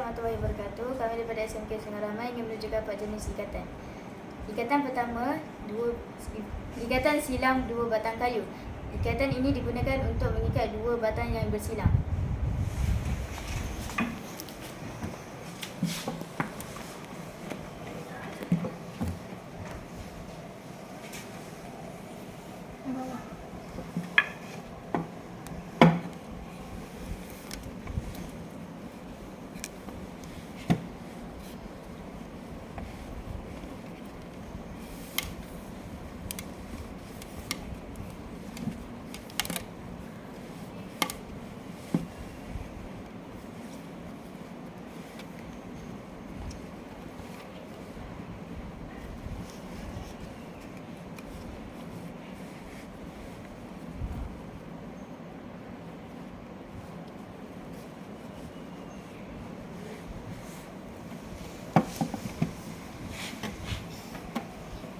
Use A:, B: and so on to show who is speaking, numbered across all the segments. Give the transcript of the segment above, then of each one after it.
A: warahmatullahi wabarakatuh. Kami daripada SMK Sungai Ramai ingin menunjukkan 4 jenis ikatan. Ikatan pertama, ikatan silang dua batang kayu. Ikatan ini digunakan untuk mengikat dua batang yang bersilang.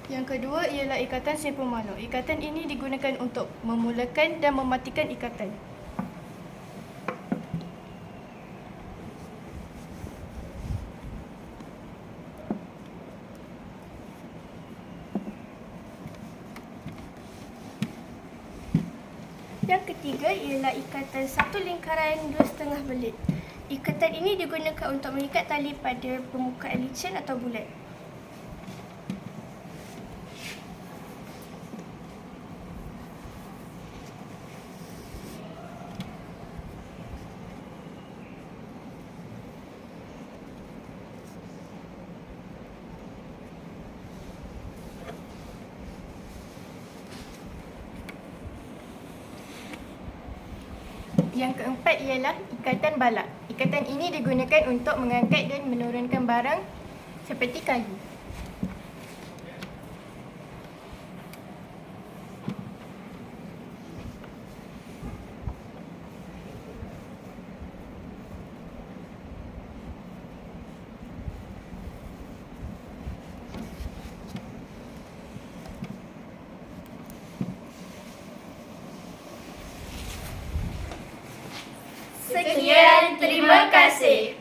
B: Yang kedua ialah ikatan simpul manual. Ikatan ini digunakan untuk memulakan dan mematikan ikatan. Yang ketiga ialah ikatan satu lingkaran 2,5 belit. Ikatan ini digunakan untuk mengikat tali pada permukaan licin atau bulat. Yang keempat ialah ikatan balak. Ikatan ini digunakan untuk mengangkat dan menurunkan barang seperti kayu.
A: Sekian, terima kasih.